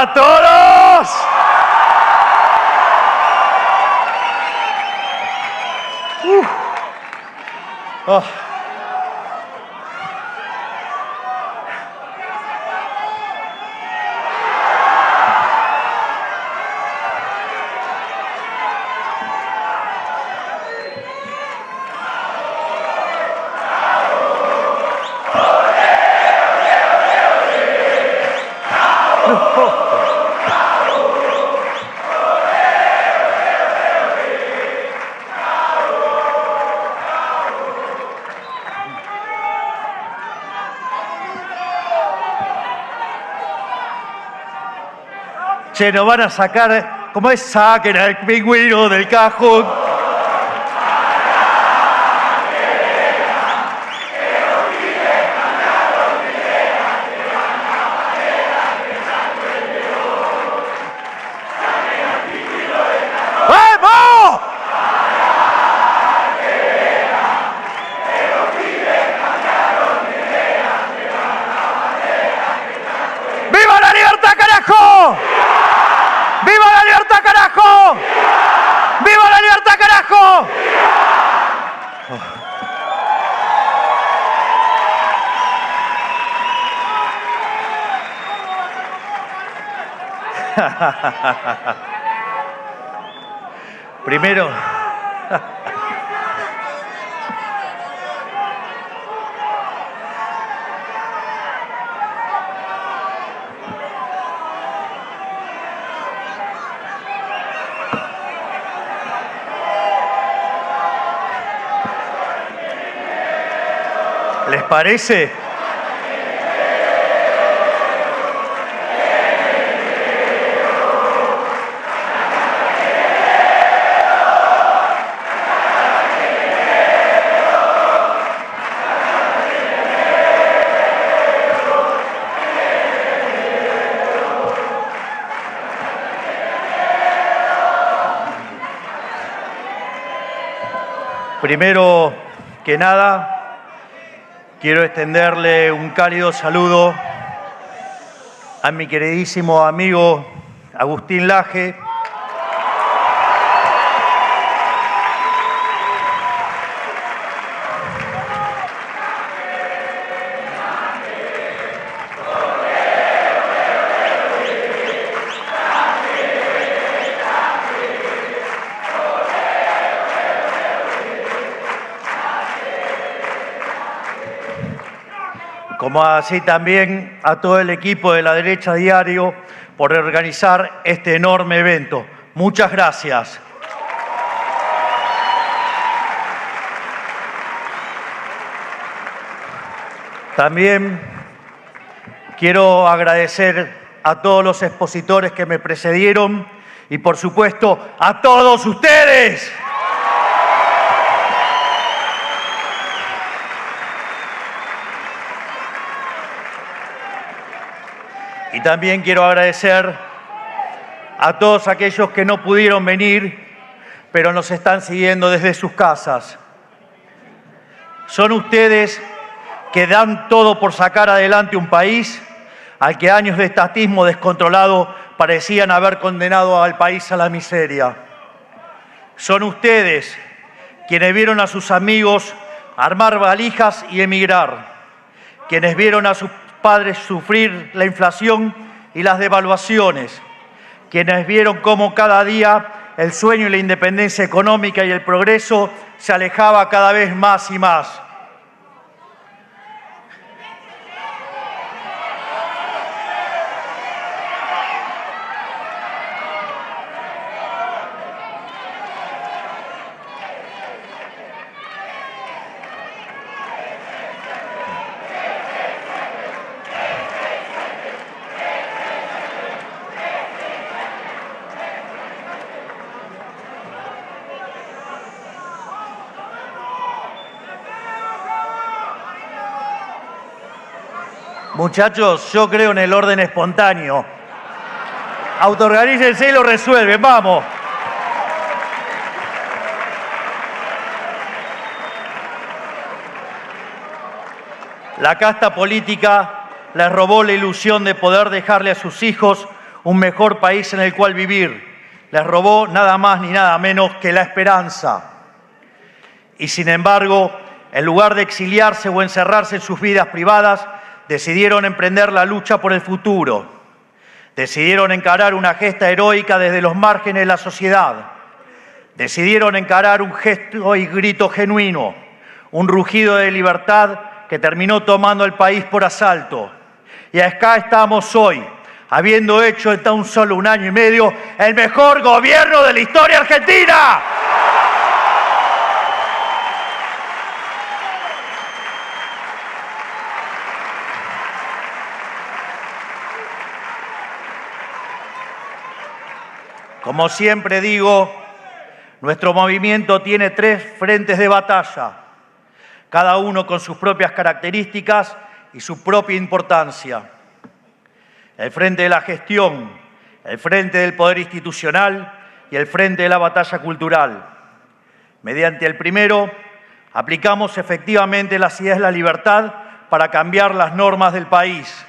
a todos! Oh. Che, nos van a sacar, ¿cómo es? Saquen al pingüino del cajón. ¡Vamos! ¡Viva la libertad, carajo! ¡Viva la libertad, carajo! ¡Viva la libertad, carajo! Primero, ¿les parece? Primero que nada, quiero extenderle un cálido saludo a mi queridísimo amigo Agustín Laje, como así también a todo el equipo de La Derecha Diario por organizar este enorme evento. Muchas gracias. También quiero agradecer a todos los expositores que me precedieron y, por supuesto, a todos ustedes. Y también quiero agradecer a todos aquellos que no pudieron venir, pero nos están siguiendo desde sus casas. Son ustedes que dan todo por sacar adelante un país al que años de estatismo descontrolado parecían haber condenado al país a la miseria. Son ustedes quienes vieron a sus amigos armar valijas y emigrar, quienes vieron a sus padres sufrir la inflación y las devaluaciones, quienes vieron cómo cada día el sueño y la independencia económica y el progreso se alejaba cada vez más y más. Muchachos, yo creo en el orden espontáneo. Autoorganícense y lo resuelven, vamos. La casta política les robó la ilusión de poder dejarle a sus hijos un mejor país en el cual vivir. Les robó nada más ni nada menos que la esperanza. Y sin embargo, en lugar de exiliarse o encerrarse en sus vidas privadas, decidieron emprender la lucha por el futuro. Decidieron encarar una gesta heroica desde los márgenes de la sociedad. Decidieron encarar un gesto y grito genuino, un rugido de libertad que terminó tomando el país por asalto. Y acá estamos hoy, habiendo hecho en tan solo 1 año y medio el mejor gobierno de la historia argentina. Como siempre digo, nuestro movimiento tiene 3 frentes de batalla, cada uno con sus propias características y su propia importancia. El frente de la gestión, el frente del poder institucional y el frente de la batalla cultural. Mediante el primero, aplicamos efectivamente las ideas de la libertad para cambiar las normas del país.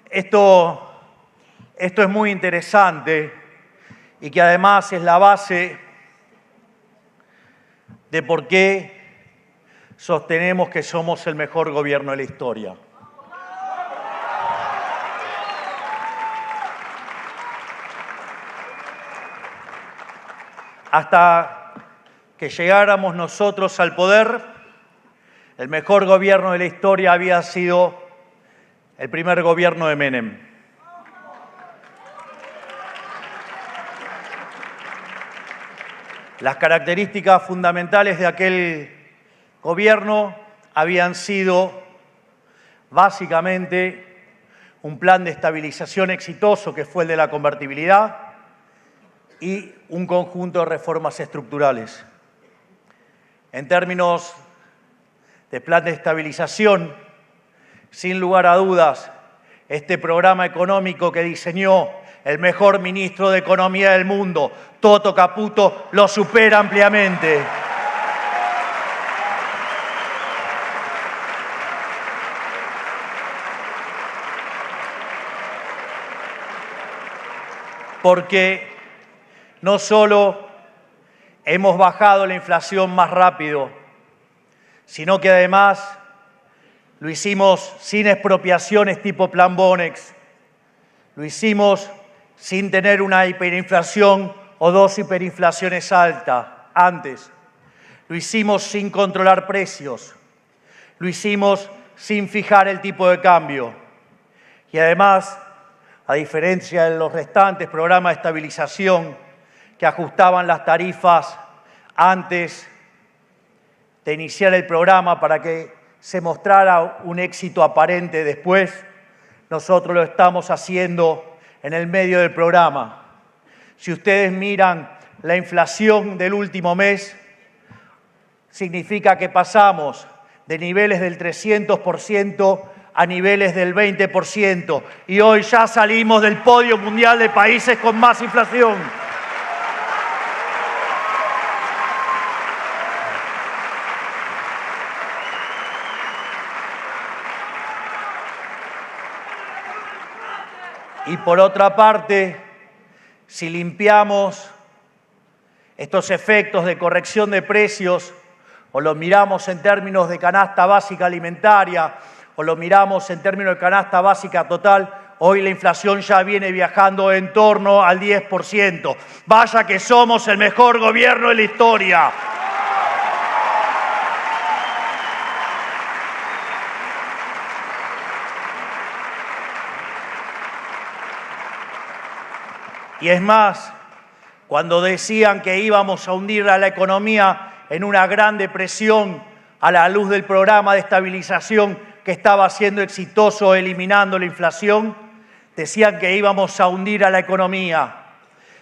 Esto es muy interesante y que además es la base de por qué sostenemos que somos el mejor gobierno de la historia. Hasta que llegáramos nosotros al poder, el mejor gobierno de la historia había sido el primer gobierno de Menem. Las características fundamentales de aquel gobierno habían sido básicamente un plan de estabilización exitoso que fue el de la convertibilidad y un conjunto de reformas estructurales. En términos de plan de estabilización, sin lugar a dudas, este programa económico que diseñó el mejor ministro de Economía del mundo, Toto Caputo, lo supera ampliamente. Porque no solo hemos bajado la inflación más rápido, sino que además lo hicimos sin expropiaciones tipo Plan Bonex, lo hicimos sin tener una hiperinflación o 2 hiperinflaciones altas antes. Lo hicimos sin controlar precios. Lo hicimos sin fijar el tipo de cambio. Y además, a diferencia de los restantes programas de estabilización que ajustaban las tarifas antes de iniciar el programa para que se mostrara un éxito aparente después, nosotros lo estamos haciendo en el medio del programa. Si ustedes miran la inflación del último mes, significa que pasamos de niveles del 300% a niveles del 20%. Y hoy ya salimos del podio mundial de países con más inflación. Y por otra parte, si limpiamos estos efectos de corrección de precios, o lo miramos en términos de canasta básica alimentaria, o lo miramos en términos de canasta básica total, hoy la inflación ya viene viajando en torno al 10%. Vaya que somos el mejor gobierno de la historia. Y es más, cuando decían que íbamos a hundir a la economía en una gran depresión a la luz del programa de estabilización que estaba siendo exitoso eliminando la inflación, decían que íbamos a hundir a la economía,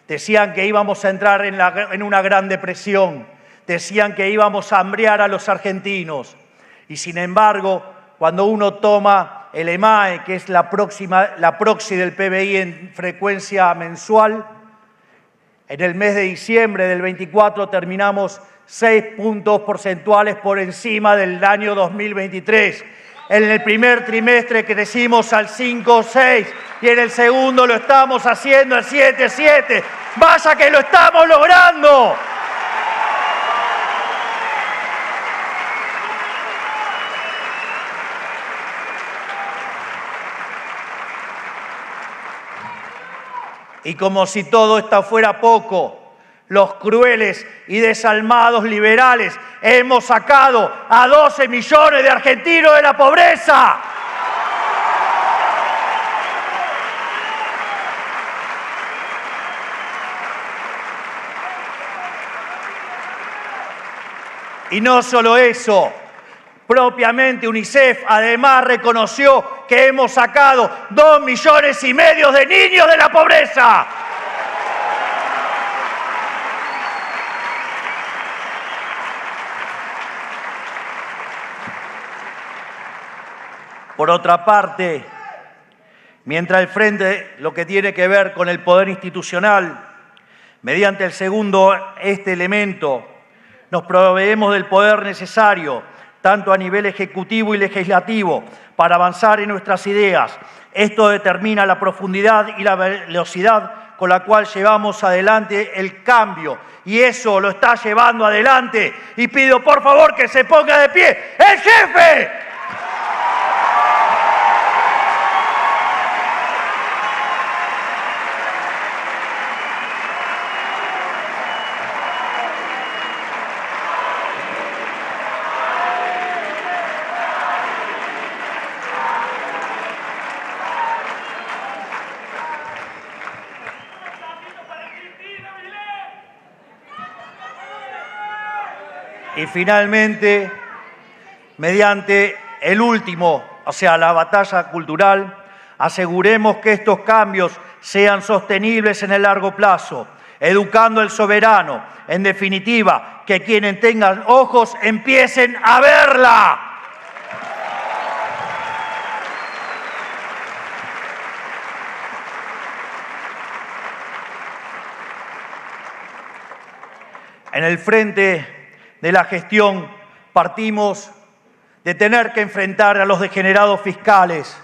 decían que íbamos a entrar en una gran depresión, decían que íbamos a hambrear a los argentinos. Y sin embargo, cuando uno toma el EMAE, que es la proxy del PBI en frecuencia mensual, en el mes de diciembre del 24 terminamos 6 puntos porcentuales por encima del año 2023. En el primer trimestre crecimos al 5,6. y en el segundo lo estamos haciendo el 7-7. ¡Vaya que lo estamos logrando! Y como si todo esto fuera poco, los crueles y desalmados liberales hemos sacado a 12 millones de argentinos de la pobreza. Y no solo eso, propiamente UNICEF además reconoció que hemos sacado 2,5 millones de niños de la pobreza. Por otra parte, mientras el Frente, lo que tiene que ver con el poder institucional, mediante el segundo elemento, nos proveemos del poder necesario, tanto a nivel ejecutivo y legislativo, para avanzar en nuestras ideas. Esto determina la profundidad y la velocidad con la cual llevamos adelante el cambio. Y eso lo está llevando adelante. Y pido por favor que se ponga de pie el jefe. Y finalmente, mediante el último, o sea, la batalla cultural, aseguremos que estos cambios sean sostenibles en el largo plazo, educando al soberano, en definitiva, que quienes tengan ojos empiecen a verla. En el frente de la gestión partimos de tener que enfrentar a los degenerados fiscales.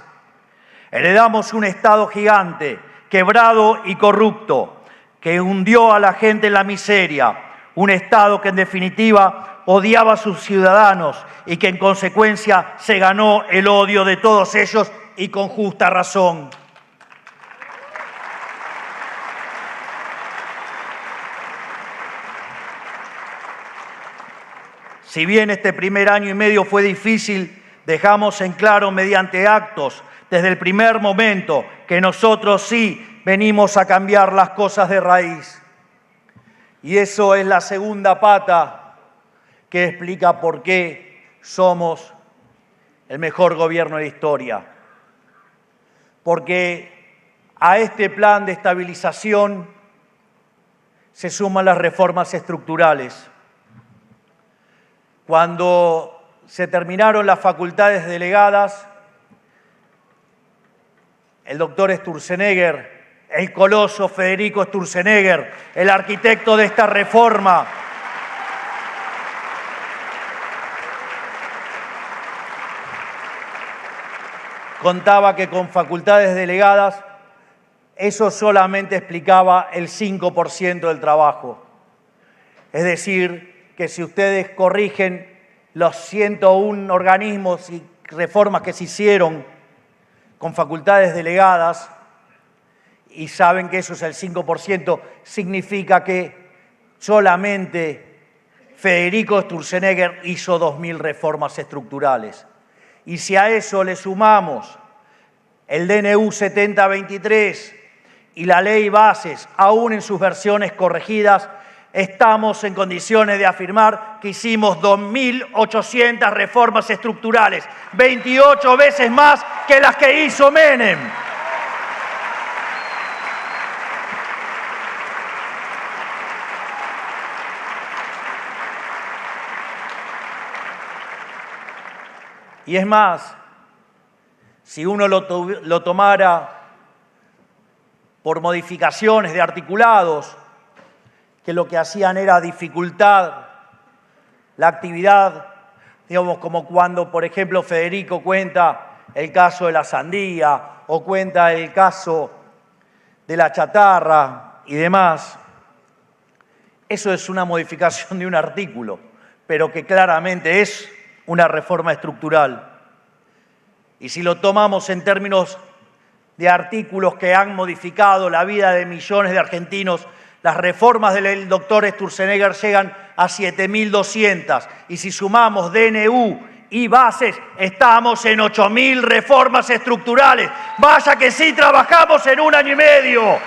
Heredamos un Estado gigante, quebrado y corrupto, que hundió a la gente en la miseria. Un Estado que en definitiva odiaba a sus ciudadanos y que en consecuencia se ganó el odio de todos ellos y con justa razón. Si bien este primer año y medio fue difícil, dejamos en claro mediante actos desde el primer momento que nosotros sí venimos a cambiar las cosas de raíz. Y eso es la segunda pata que explica por qué somos el mejor gobierno de la historia. Porque a este plan de estabilización se suman las reformas estructurales. Cuando se terminaron las facultades delegadas, el doctor Sturzenegger, el coloso Federico Sturzenegger, el arquitecto de esta reforma, contaba que con facultades delegadas eso solamente explicaba el 5% del trabajo. Es decir, que si ustedes corrigen los 101 organismos y reformas que se hicieron con facultades delegadas y saben que eso es el 5%, significa que solamente Federico Sturzenegger hizo 2.000 reformas estructurales. Y si a eso le sumamos el DNU 7023 y la ley Bases, aún en sus versiones corregidas, estamos en condiciones de afirmar que hicimos 2.800 reformas estructurales, 28 veces más que las que hizo Menem. Y es más, si uno lo tomara por modificaciones de articulados, que lo que hacían era dificultar la actividad, digamos, como cuando, por ejemplo, Federico cuenta el caso de la sandía o cuenta el caso de la chatarra y demás. Eso es una modificación de un artículo, pero que claramente es una reforma estructural. Y si lo tomamos en términos de artículos que han modificado la vida de millones de argentinos, las reformas del doctor Sturzenegger llegan a 7.200. Y si sumamos DNU y bases, estamos en 8.000 reformas estructurales. Vaya que sí trabajamos en 1 año y medio.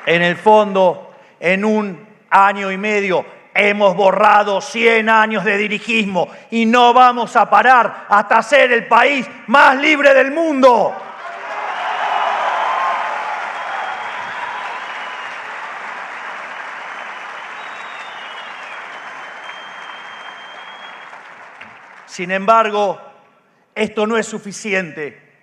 En el fondo, en 1 año y medio, hemos borrado 100 años de dirigismo y no vamos a parar hasta ser el país más libre del mundo. Sin embargo, esto no es suficiente.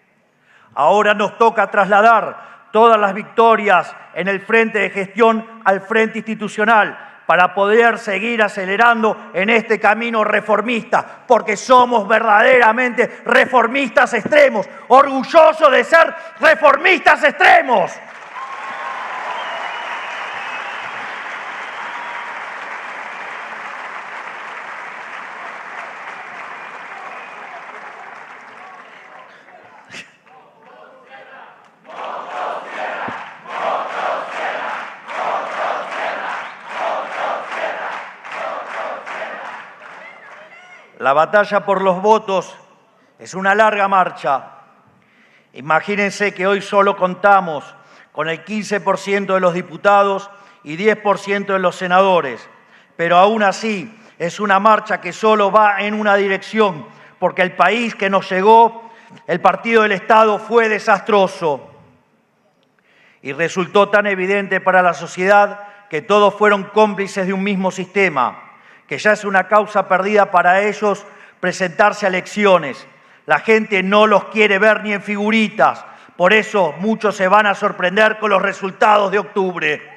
Ahora nos toca trasladar todas las victorias en el frente de gestión al frente institucional para poder seguir acelerando en este camino reformista, porque somos verdaderamente reformistas extremos, orgullosos de ser reformistas extremos. La batalla por los votos es una larga marcha. Imagínense que hoy solo contamos con el 15% de los diputados y 10% de los senadores, pero aún así es una marcha que solo va en una dirección, porque el país que nos llegó, el partido del Estado, fue desastroso. Y resultó tan evidente para la sociedad que todos fueron cómplices de un mismo sistema, que ya es una causa perdida para ellos presentarse a elecciones. La gente no los quiere ver ni en figuritas, por eso muchos se van a sorprender con los resultados de octubre.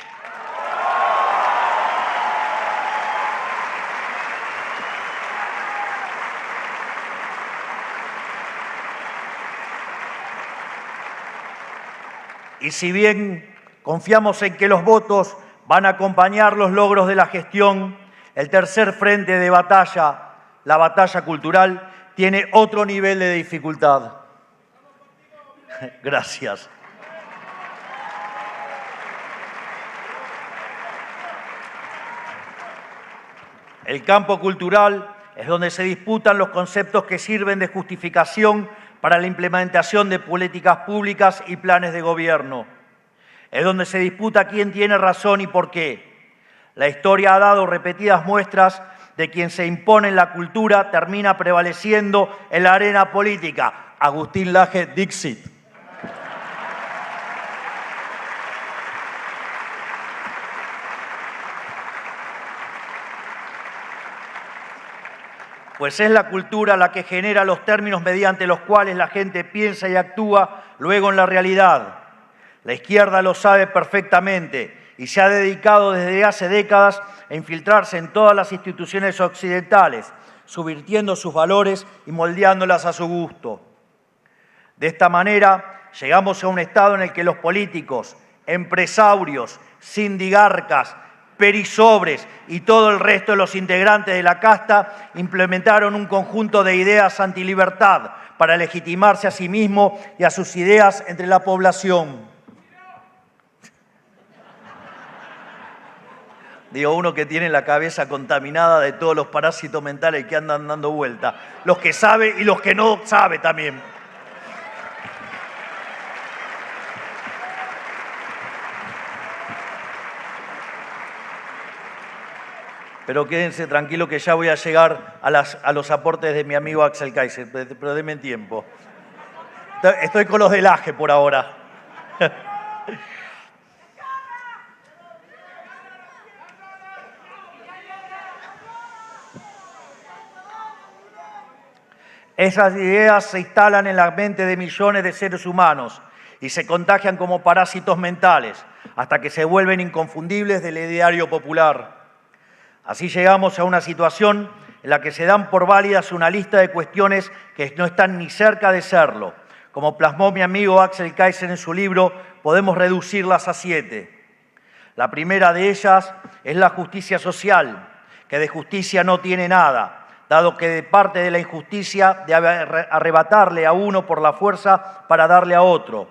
Y si bien confiamos en que los votos van a acompañar los logros de la gestión, el tercer frente de batalla, la batalla cultural, tiene otro nivel de dificultad. Gracias. El campo cultural es donde se disputan los conceptos que sirven de justificación para la implementación de políticas públicas y planes de gobierno. Es donde se disputa quién tiene razón y por qué. La historia ha dado repetidas muestras de quien se impone en la cultura termina prevaleciendo en la arena política. Agustín Laje, Dixit. Pues es la cultura la que genera los términos mediante los cuales la gente piensa y actúa luego en la realidad. La izquierda lo sabe perfectamente y se ha dedicado desde hace décadas a infiltrarse en todas las instituciones occidentales, subvirtiendo sus valores y moldeándolas a su gusto. De esta manera, llegamos a un estado en el que los políticos, empresarios, sindigarcas, perisobres y todo el resto de los integrantes de la casta implementaron un conjunto de ideas antilibertad para legitimarse a sí mismo y a sus ideas entre la población. Digo, uno que tiene la cabeza contaminada de todos los parásitos mentales que andan dando vuelta. Los que sabe y los que no sabe también. Pero quédense tranquilos que ya voy a llegar a los aportes de mi amigo Axel Kaiser, pero denme tiempo. Estoy con los del AGE por ahora. Esas ideas se instalan en la mente de millones de seres humanos y se contagian como parásitos mentales, hasta que se vuelven inconfundibles del ideario popular. Así llegamos a una situación en la que se dan por válidas una lista de cuestiones que no están ni cerca de serlo. Como plasmó mi amigo Axel Kaiser en su libro, podemos reducirlas a 7. La primera de ellas es la justicia social, que de justicia no tiene nada, dado que de parte de la injusticia de arrebatarle a uno por la fuerza para darle a otro.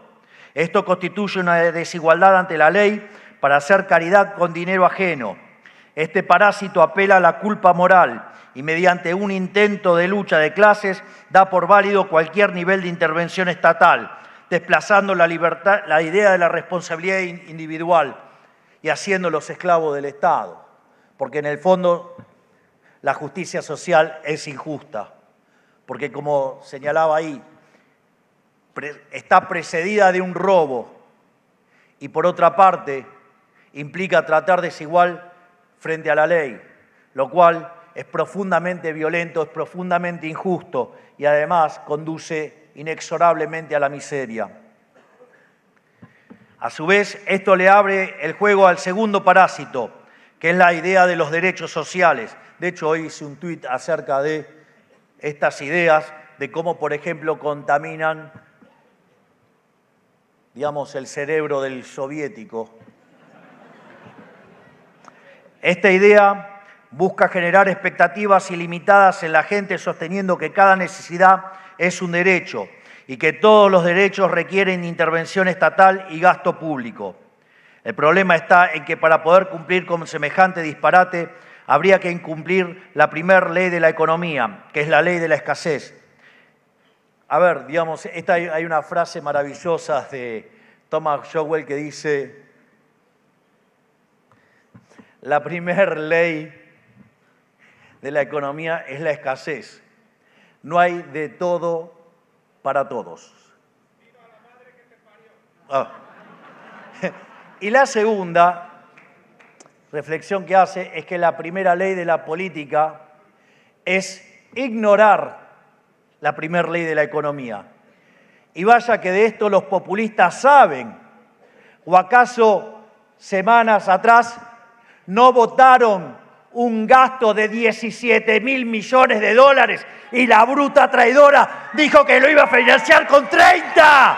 Esto constituye una desigualdad ante la ley para hacer caridad con dinero ajeno. Este parásito apela a la culpa moral y mediante un intento de lucha de clases da por válido cualquier nivel de intervención estatal, desplazando la libertad, la idea de la responsabilidad individual y haciéndolos esclavos del Estado, porque en el fondo la justicia social es injusta, porque como señalaba ahí, está precedida de un robo y por otra parte implica tratar desigual frente a la ley, lo cual es profundamente violento, es profundamente injusto y además conduce inexorablemente a la miseria. A su vez, esto le abre el juego al segundo parásito, que es la idea de los derechos sociales. De hecho, hoy hice un tuit acerca de estas ideas, de cómo, por ejemplo, contaminan, digamos, el cerebro del soviético. Esta idea busca generar expectativas ilimitadas en la gente, sosteniendo que cada necesidad es un derecho y que todos los derechos requieren intervención estatal y gasto público. El problema está en que para poder cumplir con semejante disparate habría que incumplir la primera ley de la economía, que es la ley de la escasez. A ver, digamos, hay una frase maravillosa de Thomas Sowell que dice: la primera ley de la economía es la escasez. No hay de todo para todos. Y la segunda reflexión que hace es que la primera ley de la política es ignorar la primera ley de la economía. Y vaya que de esto los populistas saben. ¿O acaso semanas atrás no votaron un gasto de 17.000 millones de dólares y la bruta traidora dijo que lo iba a financiar con 30?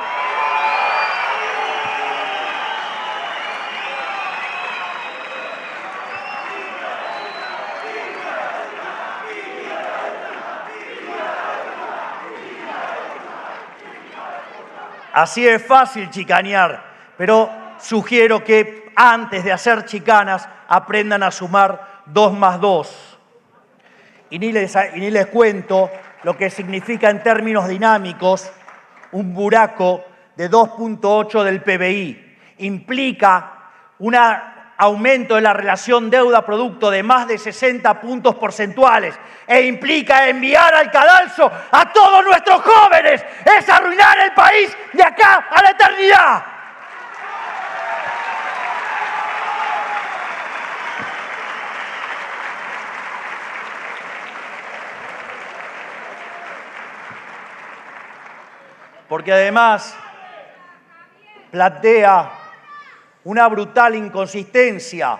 Así es fácil chicanear, pero sugiero que antes de hacer chicanas aprendan a sumar 2 más 2. Y ni les cuento lo que significa en términos dinámicos un buraco de 2.8 del PBI. Implica un aumento de la relación deuda-producto de más de 60 puntos porcentuales e implica enviar al cadalso a todos nuestros jóvenes. Es arruinar el país de acá a la eternidad. Porque además plantea una brutal inconsistencia,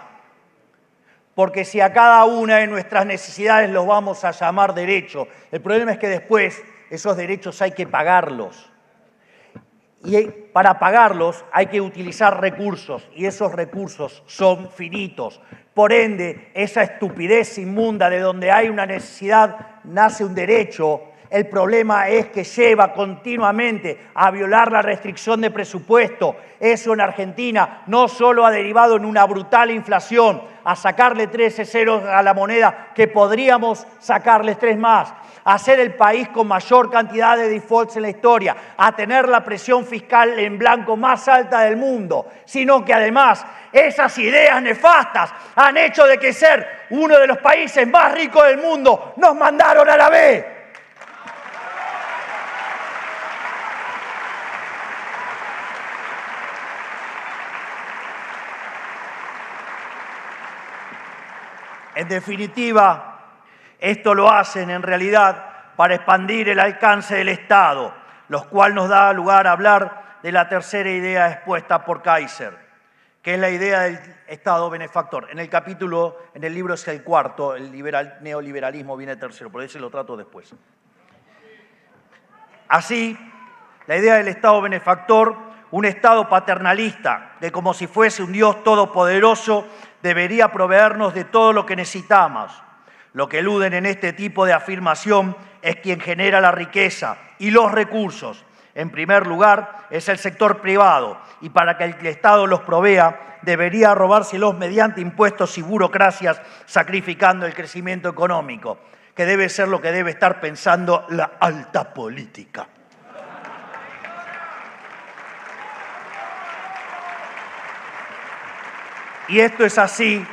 porque si a cada una de nuestras necesidades los vamos a llamar derecho, el problema es que después esos derechos hay que pagarlos. Y para pagarlos hay que utilizar recursos, y esos recursos son finitos. Por ende, esa estupidez inmunda de donde hay una necesidad nace un derecho. El problema es que lleva continuamente a violar la restricción de presupuesto. Eso en Argentina no solo ha derivado en una brutal inflación, a sacarle 13 ceros a la moneda, que podríamos sacarles 3 más, a ser el país con mayor cantidad de defaults en la historia, a tener la presión fiscal en blanco más alta del mundo, sino que además esas ideas nefastas han hecho de que ser uno de los países más ricos del mundo nos mandaron a la B. En definitiva, esto lo hacen en realidad para expandir el alcance del Estado, lo cual nos da lugar a hablar de la tercera idea expuesta por Kaiser, que es la idea del Estado benefactor. En el libro es el cuarto, el neoliberalismo viene tercero, por eso lo trato después. Así, la idea del Estado benefactor, un Estado paternalista, que como si fuese un Dios todopoderoso, debería proveernos de todo lo que necesitamos. Lo que eluden en este tipo de afirmación es quien genera la riqueza y los recursos. En primer lugar, es el sector privado, y para que el Estado los provea, debería robárselos mediante impuestos y burocracias, sacrificando el crecimiento económico, que debe ser lo que debe estar pensando la alta política. Y esto es así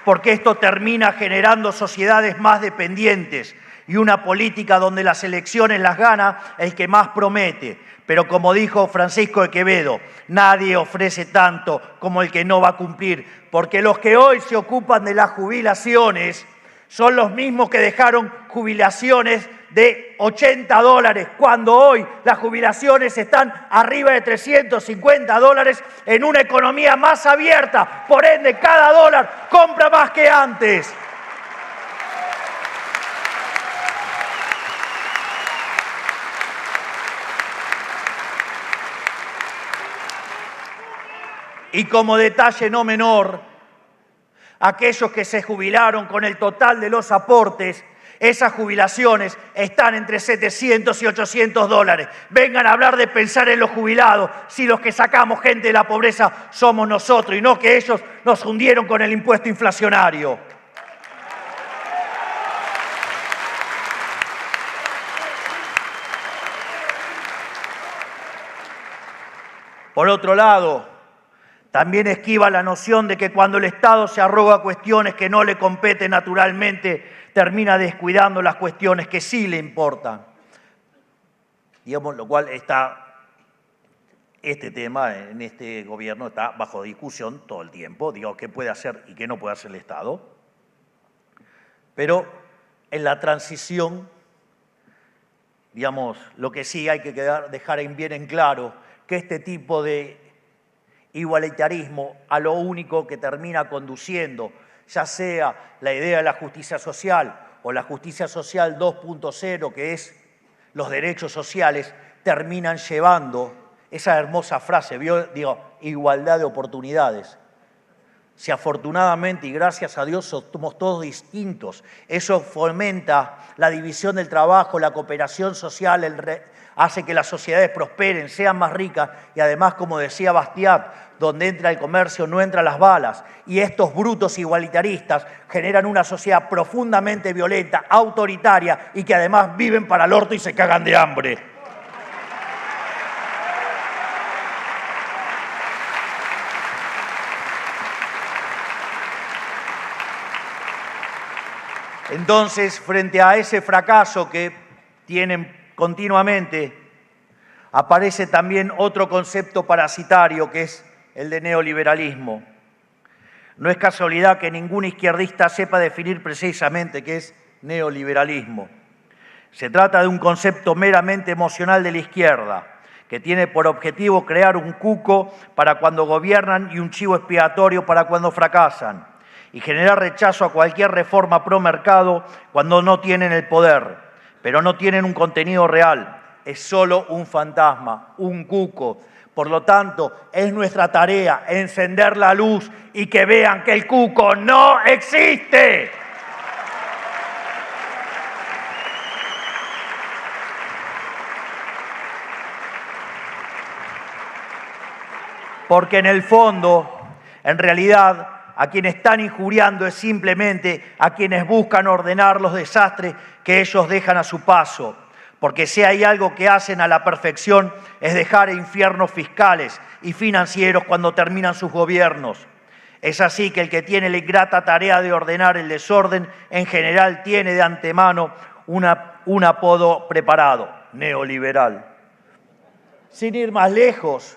porque esto termina generando sociedades más dependientes y una política donde las elecciones las gana el que más promete. Pero como dijo Francisco de Quevedo, nadie ofrece tanto como el que no va a cumplir, porque los que hoy se ocupan de las jubilaciones son los mismos que dejaron jubilaciones de $80, cuando hoy las jubilaciones están arriba de $350 en una economía más abierta. Por ende, cada dólar compra más que antes. Y como detalle no menor, aquellos que se jubilaron con el total de los aportes, esas jubilaciones están entre $700 y $800. Vengan a hablar de pensar en los jubilados, si los que sacamos gente de la pobreza somos nosotros y no que ellos nos hundieron con el impuesto inflacionario. Por otro lado, también esquiva la noción de que cuando el Estado se arroga cuestiones que no le competen naturalmente, termina descuidando las cuestiones que sí le importan. Digamos, lo cual este tema en este gobierno está bajo discusión todo el tiempo. Digo, ¿qué puede hacer y qué no puede hacer el Estado? Pero en la transición, digamos, lo que sí hay que dejar bien en claro, que este tipo de igualitarismo a lo único que termina conduciendo, ya sea la idea de la justicia social o la justicia social 2.0, que es los derechos sociales, terminan llevando esa hermosa frase, digo, igualdad de oportunidades. Si afortunadamente y gracias a Dios somos todos distintos, eso fomenta la división del trabajo, la cooperación social, hace que las sociedades prosperen, sean más ricas y además, como decía Bastiat, donde entra el comercio no entran las balas. Y estos brutos igualitaristas generan una sociedad profundamente violenta, autoritaria y que además viven para el orto y se cagan de hambre. Entonces, frente a ese fracaso que tienen continuamente, aparece también otro concepto parasitario que es el de neoliberalismo. No es casualidad que ningún izquierdista sepa definir precisamente qué es neoliberalismo. Se trata de un concepto meramente emocional de la izquierda, que tiene por objetivo crear un cuco para cuando gobiernan y un chivo expiatorio para cuando fracasan, y generar rechazo a cualquier reforma pro mercado cuando no tienen el poder, pero no tienen un contenido real. Es solo un fantasma, un cuco. Por lo tanto, es nuestra tarea encender la luz y que vean que el cuco no existe. Porque en el fondo, en realidad, a quienes están injuriando es simplemente a quienes buscan ordenar los desastres que ellos dejan a su paso. Porque si hay algo que hacen a la perfección es dejar infiernos fiscales y financieros cuando terminan sus gobiernos. Es así que el que tiene la ingrata tarea de ordenar el desorden, en general tiene de antemano un apodo preparado, neoliberal. Sin ir más lejos,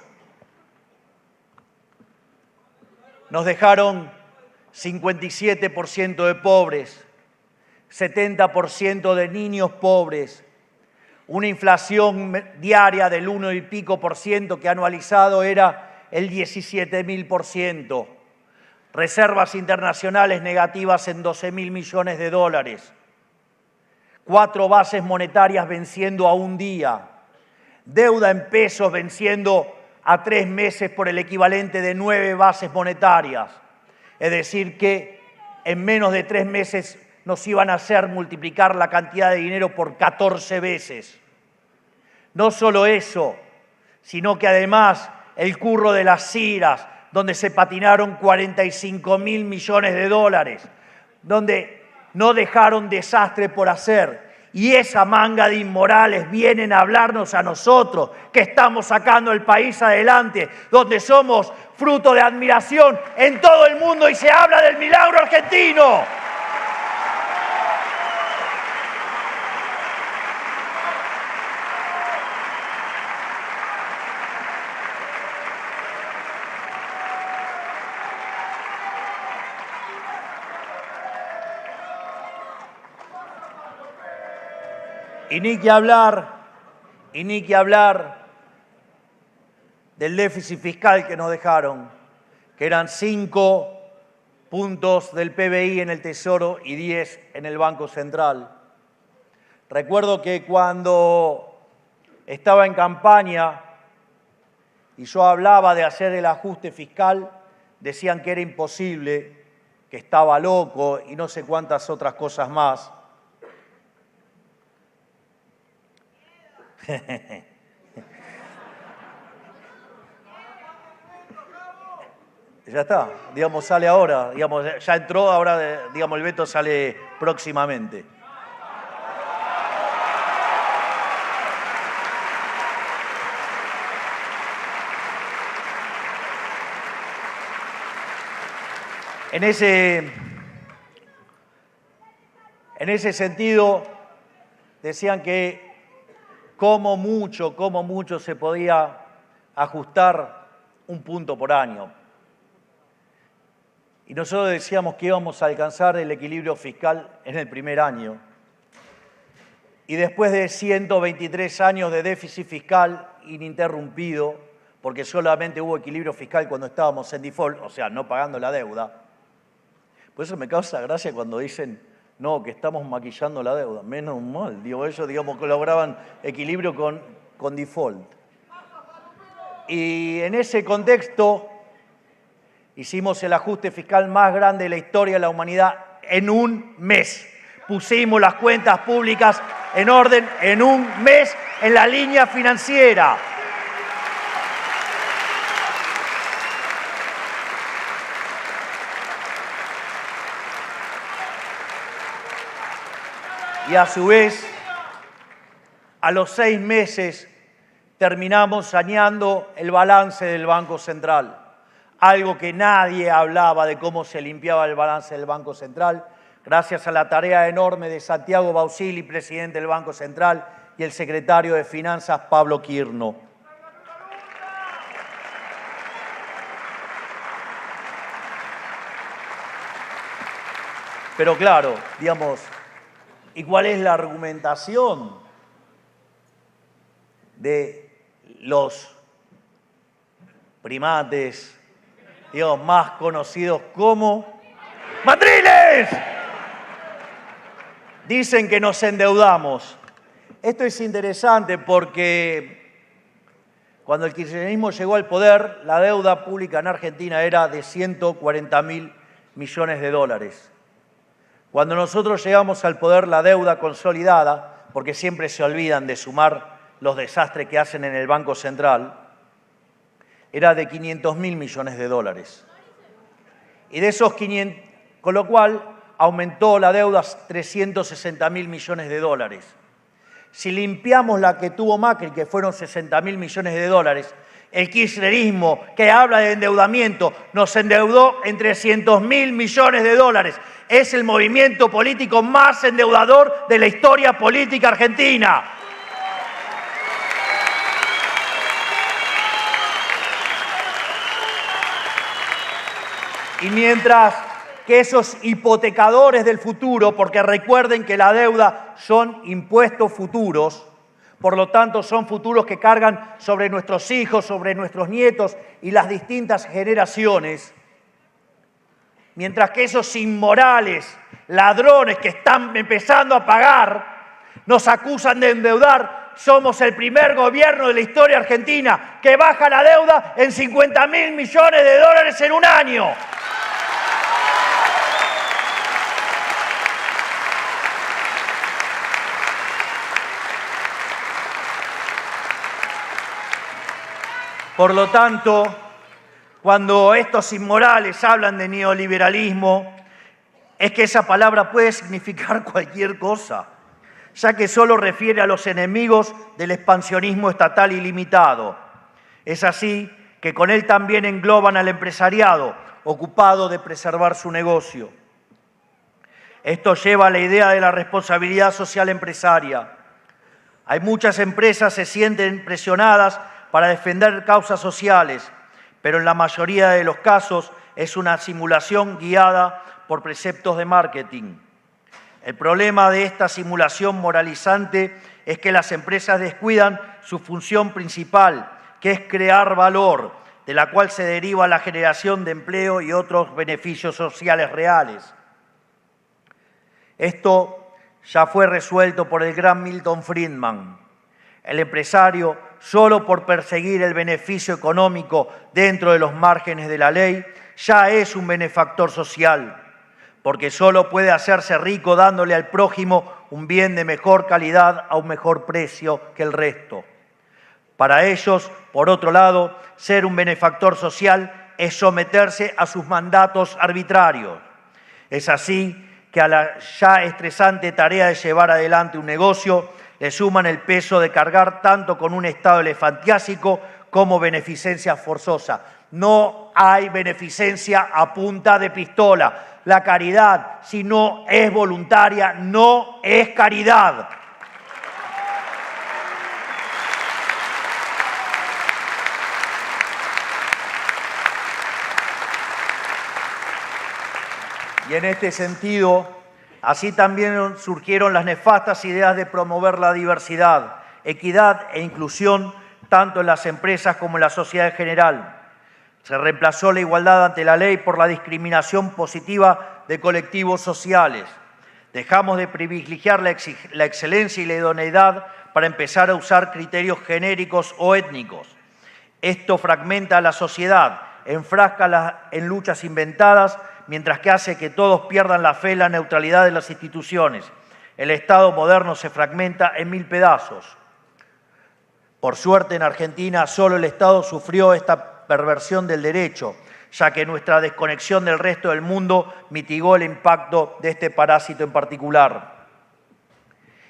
nos dejaron 57% de pobres, 70% de niños pobres, una inflación diaria del 1 y pico % que anualizado era el 17.000%. Reservas internacionales negativas en 12.000 millones de dólares. 4 bases monetarias venciendo a un día. Deuda en pesos venciendo a 3 meses por el equivalente de 9 bases monetarias. Es decir, que en menos de 3 meses nos iban a hacer multiplicar la cantidad de dinero por 14 veces. No solo eso, sino que además el curro de las CIRAs, donde se patinaron 45.000 millones de dólares, donde no dejaron desastre por hacer. Y esa manga de inmorales vienen a hablarnos a nosotros, que estamos sacando el país adelante, donde somos fruto de admiración en todo el mundo y se habla del milagro argentino. Y ni que hablar del déficit fiscal que nos dejaron, que eran 5 puntos del PBI en el Tesoro y 10 en el Banco Central. Recuerdo que cuando estaba en campaña y yo hablaba de hacer el ajuste fiscal, decían que era imposible, que estaba loco y no sé cuántas otras cosas más. Ya está, digamos, sale ahora, digamos, ya entró, ahora, digamos, el veto sale próximamente. En ese sentido, decían que como mucho se podía ajustar 1 punto por año. Y nosotros decíamos que íbamos a alcanzar el equilibrio fiscal en el primer año. Y después de 123 años de déficit fiscal ininterrumpido, porque solamente hubo equilibrio fiscal cuando estábamos en default, o sea, no pagando la deuda. Por eso me causa gracia cuando dicen, no, que estamos maquillando la deuda. Menos mal, digo, ellos, digamos, que lograban equilibrio con default. Y en ese contexto hicimos el ajuste fiscal más grande de la historia de la humanidad en 1 mes. Pusimos las cuentas públicas en orden en 1 mes en la línea financiera. Y a su vez, a los 6 meses terminamos saneando el balance del Banco Central. Algo que nadie hablaba de cómo se limpiaba el balance del Banco Central, gracias a la tarea enorme de Santiago Bausili, presidente del Banco Central, y el secretario de Finanzas, Pablo Quirno. Pero claro, digamos, ¿y cuál es la argumentación de los primates, digamos, más conocidos como ¡mandriles! Dicen que nos endeudamos. Esto es interesante porque cuando el kirchnerismo llegó al poder, la deuda pública en Argentina era de 140.000 millones de dólares. Cuando nosotros llegamos al poder, la deuda consolidada, porque siempre se olvidan de sumar los desastres que hacen en el Banco Central, era de 500.000 millones de dólares. Y de esos 500, con lo cual aumentó la deuda a 360.000 millones de dólares. Si limpiamos la que tuvo Macri, que fueron 60.000 millones de dólares, el kirchnerismo, que habla de endeudamiento, nos endeudó en 300.000 millones de dólares. Es el movimiento político más endeudador de la historia política argentina. Y mientras que esos hipotecadores del futuro, porque recuerden que la deuda son impuestos futuros, Por lo tanto, son futuros que cargan sobre nuestros hijos, sobre nuestros nietos y las distintas generaciones. Mientras que esos inmorales, ladrones que están empezando a pagar, nos acusan de endeudar. Somos el primer gobierno de la historia argentina que baja la deuda en 50.000 millones de dólares en un año. Por lo tanto, cuando estos inmorales hablan de neoliberalismo, es que esa palabra puede significar cualquier cosa, ya que solo refiere a los enemigos del expansionismo estatal ilimitado. Es así que con él también engloban al empresariado, ocupado de preservar su negocio. Esto lleva a la idea de la responsabilidad social empresaria. Hay muchas empresas que se sienten presionadas para defender causas sociales, pero en la mayoría de los casos es una simulación guiada por preceptos de marketing. El problema de esta simulación moralizante es que las empresas descuidan su función principal, que es crear valor, de la cual se deriva la generación de empleo y otros beneficios sociales reales. Esto ya fue resuelto por el gran Milton Friedman. El empresario, solo por perseguir el beneficio económico dentro de los márgenes de la ley, ya es un benefactor social, porque solo puede hacerse rico dándole al prójimo un bien de mejor calidad a un mejor precio que el resto. Para ellos, por otro lado, ser un benefactor social es someterse a sus mandatos arbitrarios. Es así que a la ya estresante tarea de llevar adelante un negocio le suman el peso de cargar tanto con un Estado elefantiásico como beneficencia forzosa. No hay beneficencia a punta de pistola. La caridad, si no es voluntaria, no es caridad. Y en este sentido, así también surgieron las nefastas ideas de promover la diversidad, equidad e inclusión tanto en las empresas como en la sociedad en general. Se reemplazó la igualdad ante la ley por la discriminación positiva de colectivos sociales. Dejamos de privilegiar la excelencia y la idoneidad para empezar a usar criterios genéricos o étnicos. Esto fragmenta a la sociedad, enfráscala en luchas inventadas, mientras que hace que todos pierdan la fe en la neutralidad de las instituciones. El Estado moderno se fragmenta en 1000 pedazos. Por suerte, en Argentina solo el Estado sufrió esta perversión del derecho, ya que nuestra desconexión del resto del mundo mitigó el impacto de este parásito en particular.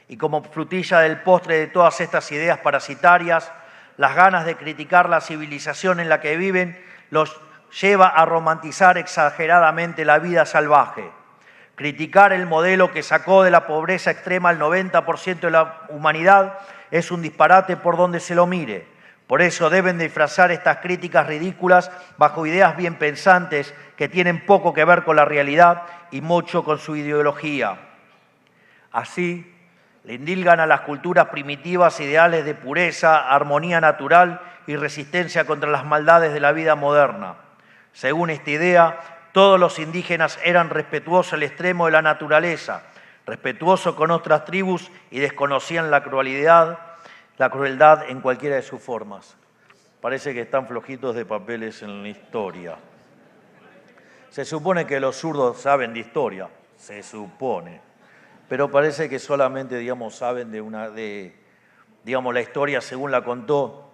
Y como frutilla del postre de todas estas ideas parasitarias, las ganas de criticar la civilización en la que viven los lleva a romantizar exageradamente la vida salvaje. Criticar el modelo que sacó de la pobreza extrema al 90% de la humanidad es un disparate por donde se lo mire. Por eso deben disfrazar estas críticas ridículas bajo ideas bien pensantes que tienen poco que ver con la realidad y mucho con su ideología. Así, le indilgan a las culturas primitivas ideales de pureza, armonía natural y resistencia contra las maldades de la vida moderna. Según esta idea, todos los indígenas eran respetuosos al extremo de la naturaleza, respetuosos con otras tribus y desconocían la crueldad en cualquiera de sus formas. Parece que están flojitos de papeles en la historia. Se supone que los zurdos saben de historia, se supone, pero parece que solamente, saben la historia según la contó,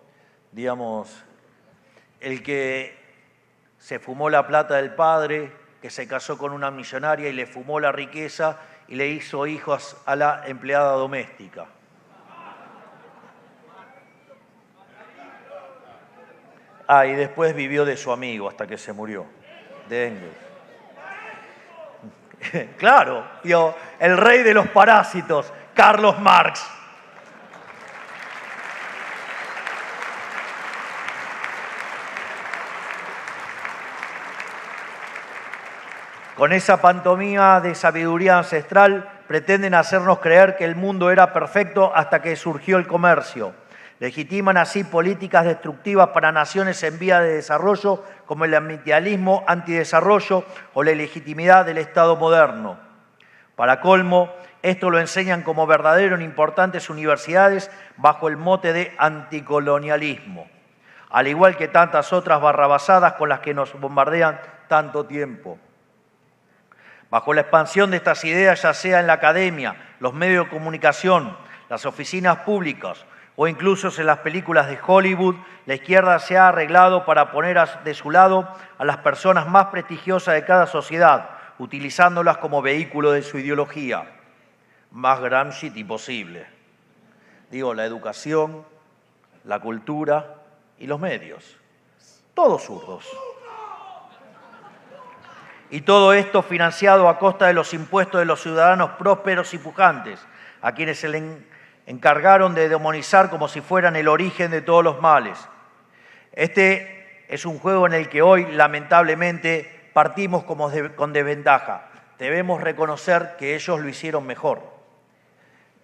el que se fumó la plata del padre, que se casó con una millonaria y le fumó la riqueza y le hizo hijos a la empleada doméstica. Y después vivió de su amigo hasta que se murió, de Engels. Claro, el rey de los parásitos, Carlos Marx. Con esa pantomima de sabiduría ancestral pretenden hacernos creer que el mundo era perfecto hasta que surgió el comercio. Legitiman así políticas destructivas para naciones en vía de desarrollo como el ambientalismo antidesarrollo o la ilegitimidad del Estado moderno. Para colmo, esto lo enseñan como verdadero en importantes universidades bajo el mote de anticolonialismo, al igual que tantas otras barrabasadas con las que nos bombardean tanto tiempo. Bajo la expansión de estas ideas, ya sea en la academia, los medios de comunicación, las oficinas públicas o incluso en las películas de Hollywood, la izquierda se ha arreglado para poner de su lado a las personas más prestigiosas de cada sociedad, utilizándolas como vehículo de su ideología. Más Gramsci posible. Digo, la educación, la cultura y los medios. Todos zurdos. Y todo esto financiado a costa de los impuestos de los ciudadanos prósperos y pujantes, a quienes se le encargaron de demonizar como si fueran el origen de todos los males. Este es un juego en el que hoy, lamentablemente, partimos con desventaja. Debemos reconocer que ellos lo hicieron mejor.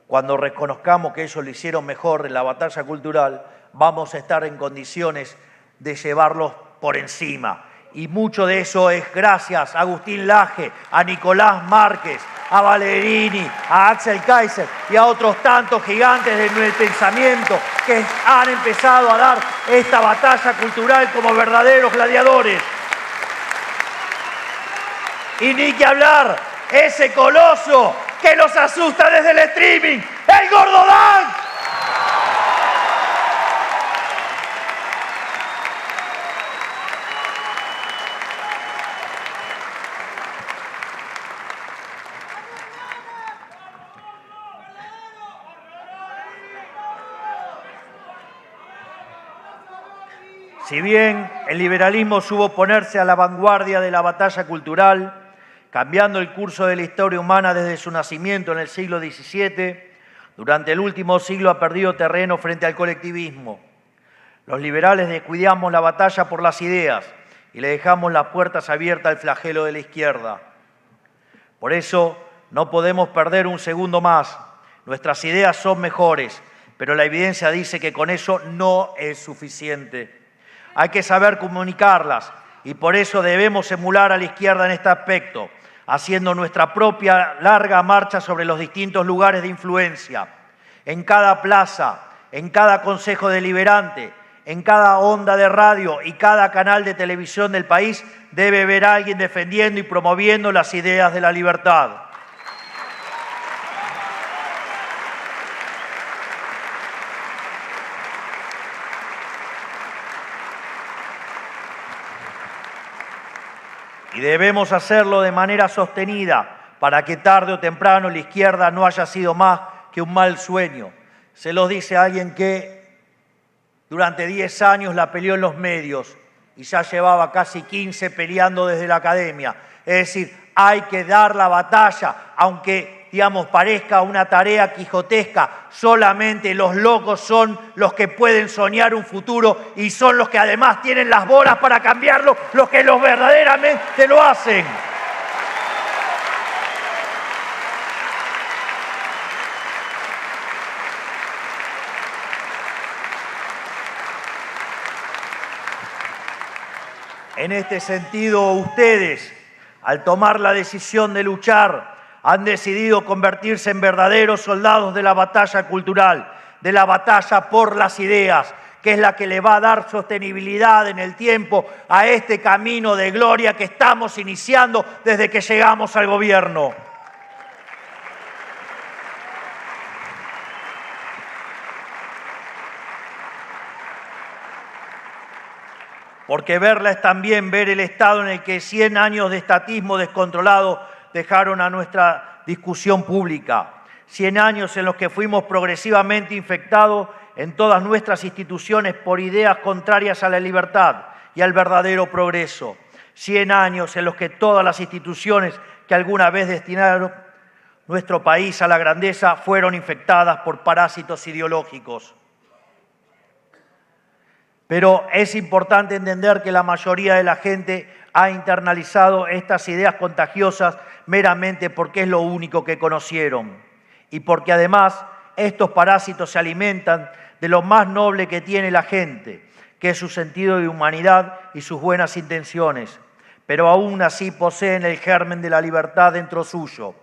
Cuando reconozcamos que ellos lo hicieron mejor en la batalla cultural, vamos a estar en condiciones de llevarlos por encima. Y mucho de eso es gracias a Agustín Laje, a Nicolás Márquez, a Valerini, a Axel Kaiser y a otros tantos gigantes del pensamiento que han empezado a dar esta batalla cultural como verdaderos gladiadores. Y ni que hablar, ese coloso que los asusta desde el streaming, el Gordo Dan. Si bien el liberalismo supo ponerse a la vanguardia de la batalla cultural, cambiando el curso de la historia humana desde su nacimiento en el siglo XVII, durante el último siglo ha perdido terreno frente al colectivismo. Los liberales descuidamos la batalla por las ideas y le dejamos las puertas abiertas al flagelo de la izquierda. Por eso no podemos perder un segundo más. Nuestras ideas son mejores, pero la evidencia dice que con eso no es suficiente. Hay que saber comunicarlas y por eso debemos emular a la izquierda en este aspecto, haciendo nuestra propia larga marcha sobre los distintos lugares de influencia. En cada plaza, en cada consejo deliberante, en cada onda de radio y cada canal de televisión del país debe haber alguien defendiendo y promoviendo las ideas de la libertad. Y debemos hacerlo de manera sostenida para que tarde o temprano la izquierda no haya sido más que un mal sueño. Se los dice alguien que durante 10 años la peleó en los medios y ya llevaba casi 15 peleando desde la academia. Es decir, hay que dar la batalla, aunque parezca una tarea quijotesca. Solamente los locos son los que pueden soñar un futuro y son los que además tienen las bolas para cambiarlo, los que los verdaderamente lo hacen. En este sentido, ustedes, al tomar la decisión de luchar, han decidido convertirse en verdaderos soldados de la batalla cultural, de la batalla por las ideas, que es la que le va a dar sostenibilidad en el tiempo a este camino de gloria que estamos iniciando desde que llegamos al gobierno. Porque verla es también ver el estado en el que 100 años de estatismo descontrolado dejaron a nuestra discusión pública. 100 años en los que fuimos progresivamente infectados en todas nuestras instituciones por ideas contrarias a la libertad y al verdadero progreso. 100 años en los que todas las instituciones que alguna vez destinaron nuestro país a la grandeza fueron infectadas por parásitos ideológicos. Pero es importante entender que la mayoría de la gente ha internalizado estas ideas contagiosas meramente porque es lo único que conocieron y porque además estos parásitos se alimentan de lo más noble que tiene la gente, que es su sentido de humanidad y sus buenas intenciones, pero aún así poseen el germen de la libertad dentro suyo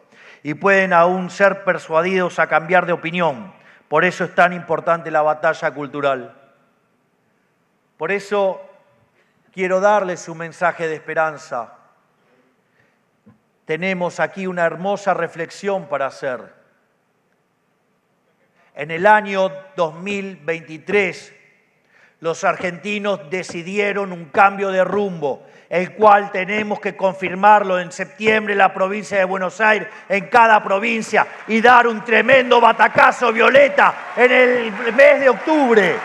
y pueden aún ser persuadidos a cambiar de opinión. Por eso es tan importante la batalla cultural. Por eso quiero darles un mensaje de esperanza. Tenemos aquí una hermosa reflexión para hacer. En el año 2023, los argentinos decidieron un cambio de rumbo, el cual tenemos que confirmarlo en septiembre en la provincia de Buenos Aires, en cada provincia, y dar un tremendo batacazo violeta en el mes de octubre.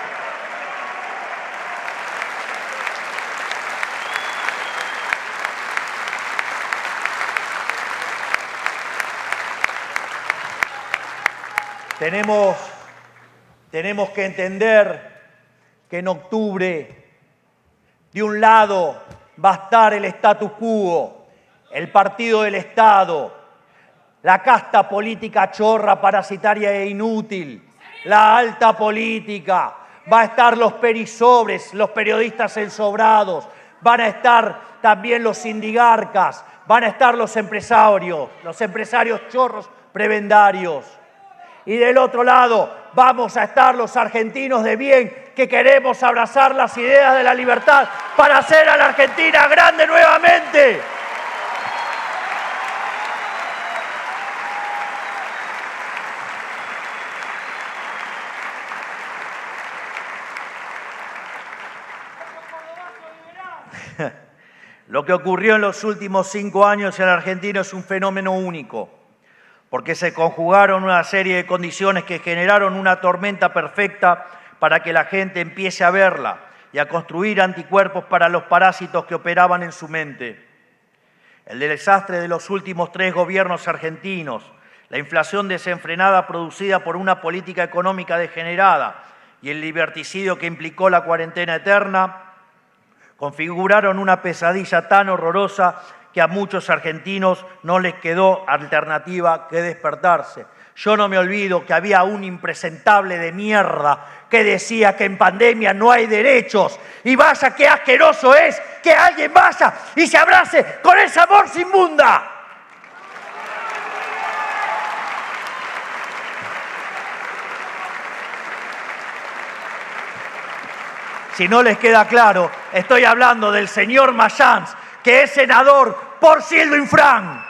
Tenemos que entender que en octubre, de un lado, va a estar el status quo, el partido del Estado, la casta política chorra, parasitaria e inútil, la alta política, va a estar los perisobres, los periodistas ensobrados, van a estar también los sindigarcas, van a estar los empresarios chorros prebendarios. Y del otro lado vamos a estar los argentinos de bien que queremos abrazar las ideas de la libertad para hacer a la Argentina grande nuevamente. Lo que ocurrió en los últimos 5 años en la Argentina es un fenómeno único, porque se conjugaron una serie de condiciones que generaron una tormenta perfecta para que la gente empiece a verla y a construir anticuerpos para los parásitos que operaban en su mente. El desastre de los últimos 3 gobiernos argentinos, la inflación desenfrenada producida por una política económica degenerada y el liberticidio que implicó la cuarentena eterna, configuraron una pesadilla tan horrorosa que a muchos argentinos no les quedó alternativa que despertarse. Yo no me olvido que había un impresentable de mierda que decía que en pandemia no hay derechos. Y vaya qué asqueroso es que alguien vaya y se abrace con esa bolsa inmunda. Si no les queda claro, estoy hablando del señor Mayans, que es senador por Silvio Infran.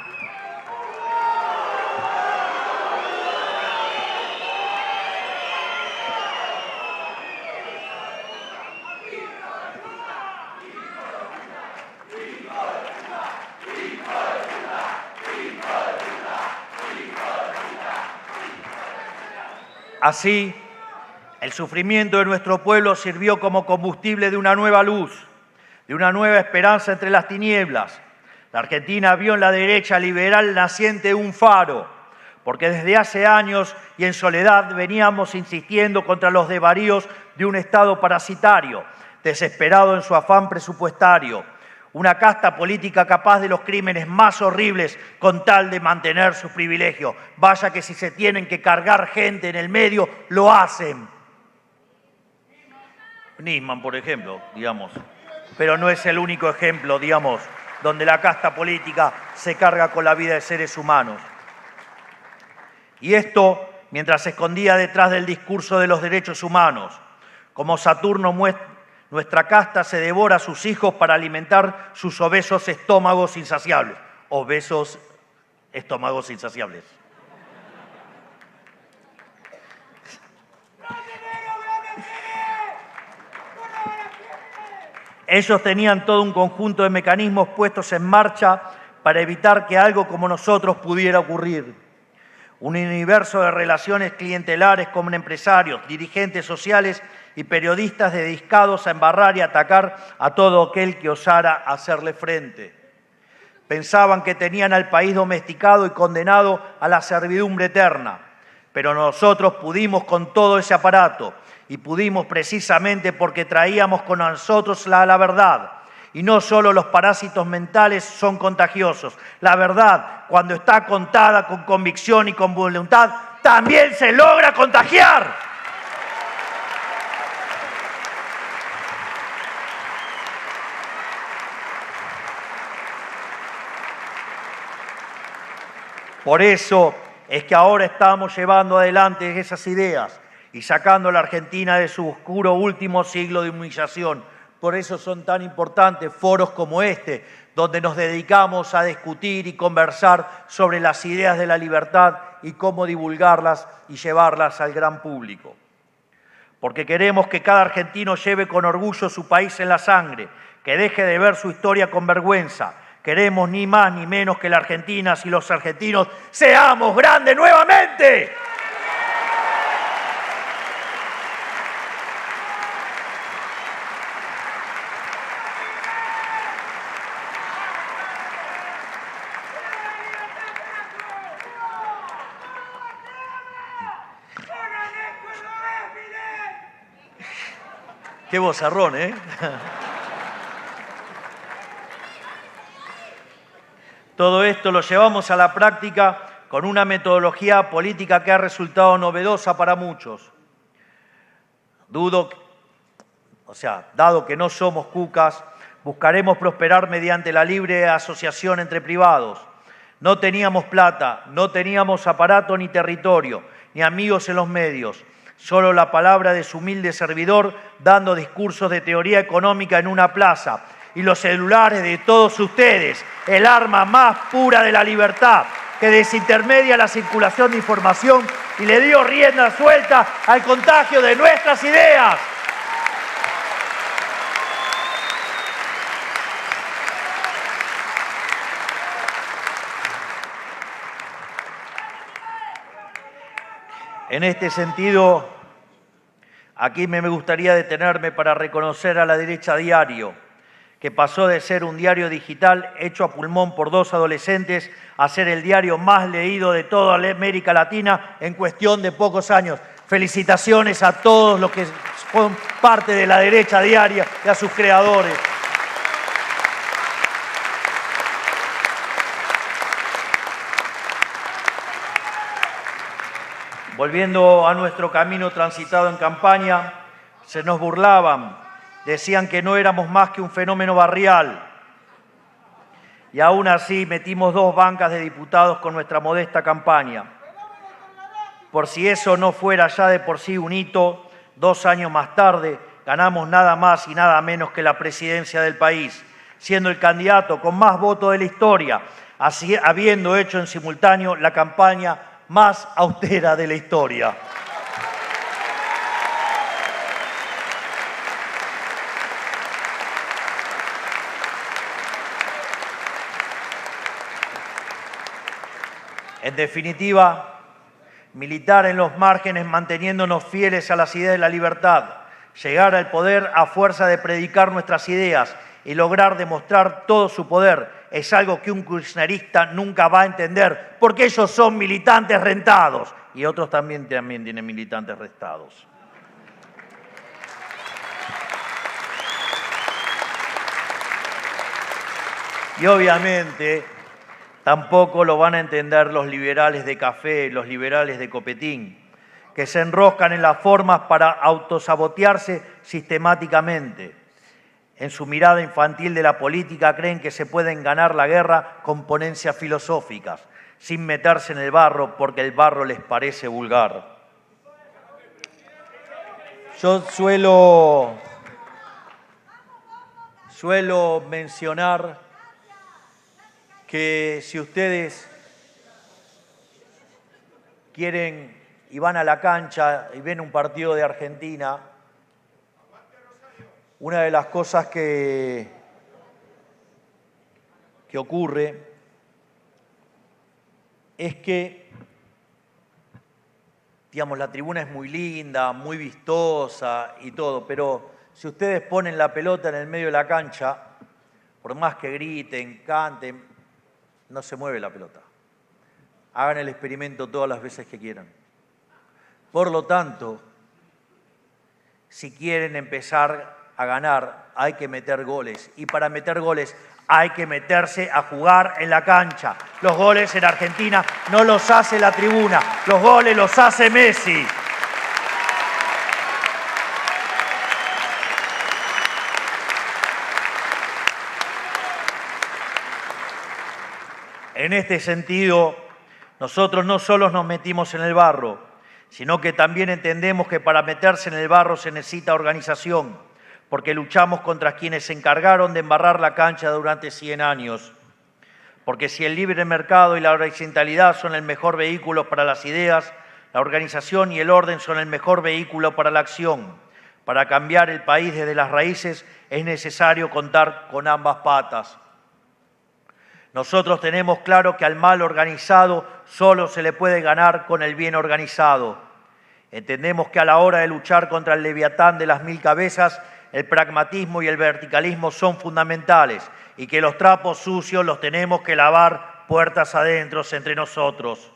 Así, el sufrimiento de nuestro pueblo sirvió como combustible de una nueva luz, de una nueva esperanza entre las tinieblas. La Argentina vio en la derecha liberal naciente un faro, porque desde hace años y en soledad veníamos insistiendo contra los desvaríos de un Estado parasitario, desesperado en su afán presupuestario, una casta política capaz de los crímenes más horribles con tal de mantener sus privilegios. Vaya que si se tienen que cargar gente en el medio, lo hacen. Nisman, por ejemplo, digamos. Pero no es el único ejemplo, digamos, donde la casta política se carga con la vida de seres humanos. Y esto mientras se escondía detrás del discurso de los derechos humanos. Como Saturno muestra, nuestra casta se devora a sus hijos para alimentar sus obesos estómagos insaciables. Obesos estómagos insaciables. Ellos tenían todo un conjunto de mecanismos puestos en marcha para evitar que algo como nosotros pudiera ocurrir. Un universo de relaciones clientelares con empresarios, dirigentes sociales y periodistas dedicados a embarrar y atacar a todo aquel que osara hacerle frente. Pensaban que tenían al país domesticado y condenado a la servidumbre eterna, pero nosotros pudimos con todo ese aparato y pudimos precisamente porque traíamos con nosotros la verdad Y no solo los parásitos mentales son contagiosos. La verdad, cuando está contada con convicción y con voluntad, también se logra contagiar. Por eso es que ahora estamos llevando adelante esas ideas y sacando a la Argentina de su oscuro último siglo de humillación. Por eso son tan importantes foros como este, donde nos dedicamos a discutir y conversar sobre las ideas de la libertad y cómo divulgarlas y llevarlas al gran público. Porque queremos que cada argentino lleve con orgullo su país en la sangre, que deje de ver su historia con vergüenza. Queremos ni más ni menos que las argentinas y los argentinos seamos grandes nuevamente. Qué vozarrón, ¿eh? Todo esto lo llevamos a la práctica con una metodología política que ha resultado novedosa para muchos. Dado que no somos cucas, buscaremos prosperar mediante la libre asociación entre privados. No teníamos plata, no teníamos aparato ni territorio, ni amigos en los medios. Solo la palabra de su humilde servidor dando discursos de teoría económica en una plaza. Y los celulares de todos ustedes, el arma más pura de la libertad, que desintermedia la circulación de información y le dio rienda suelta al contagio de nuestras ideas. En este sentido, aquí me gustaría detenerme para reconocer a La Derecha Diario, que pasó de ser un diario digital hecho a pulmón por dos adolescentes a ser el diario más leído de toda América Latina en cuestión de pocos años. Felicitaciones a todos los que son parte de La Derecha Diaria y a sus creadores. Volviendo a nuestro camino transitado en campaña, se nos burlaban, decían que no éramos más que un fenómeno barrial. Y aún así metimos 2 bancas de diputados con nuestra modesta campaña. Por si eso no fuera ya de por sí un hito, 2 años más tarde ganamos nada más y nada menos que la presidencia del país, siendo el candidato con más votos de la historia, habiendo hecho en simultáneo la campaña más austera de la historia. En definitiva, militar en los márgenes manteniéndonos fieles a las ideas de la libertad, llegar al poder a fuerza de predicar nuestras ideas y lograr demostrar todo su poder es algo que un kirchnerista nunca va a entender, porque ellos son militantes rentados y otros también tienen militantes rentados. Y obviamente tampoco lo van a entender los liberales de café, los liberales de copetín, que se enroscan en las formas para autosabotearse sistemáticamente. En su mirada infantil de la política creen que se pueden ganar la guerra con ponencias filosóficas, sin meterse en el barro porque el barro les parece vulgar. Yo suelo mencionar que si ustedes quieren y van a la cancha y ven un partido de Argentina, una de las cosas que ocurre es que, digamos, la tribuna es muy linda, muy vistosa y todo, pero si ustedes ponen la pelota en el medio de la cancha, por más que griten, canten, no se mueve la pelota. Hagan el experimento todas las veces que quieran. Por lo tanto, si quieren empezar a ganar hay que meter goles. Y para meter goles hay que meterse a jugar en la cancha. Los goles en Argentina no los hace la tribuna, los goles los hace Messi. En este sentido, nosotros no solo nos metimos en el barro, sino que también entendemos que para meterse en el barro se necesita organización, porque luchamos contra quienes se encargaron de embarrar la cancha durante 100 años. Porque si el libre mercado y la horizontalidad son el mejor vehículo para las ideas, la organización y el orden son el mejor vehículo para la acción. Para cambiar el país desde las raíces es necesario contar con ambas patas. Nosotros tenemos claro que al mal organizado solo se le puede ganar con el bien organizado. Entendemos que a la hora de luchar contra el leviatán de las 1000 cabezas, el pragmatismo y el verticalismo son fundamentales y que los trapos sucios los tenemos que lavar puertas adentro entre nosotros.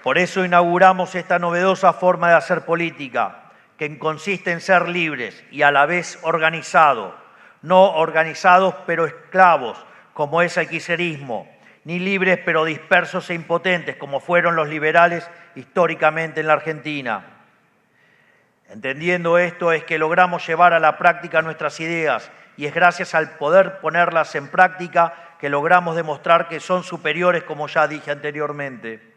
Por eso inauguramos esta novedosa forma de hacer política, que consiste en ser libres y a la vez organizados, no organizados pero esclavos, como es el kirchnerismo, ni libres pero dispersos e impotentes, como fueron los liberales históricamente en la Argentina. Entendiendo esto es que logramos llevar a la práctica nuestras ideas y es gracias al poder ponerlas en práctica que logramos demostrar que son superiores, como ya dije anteriormente.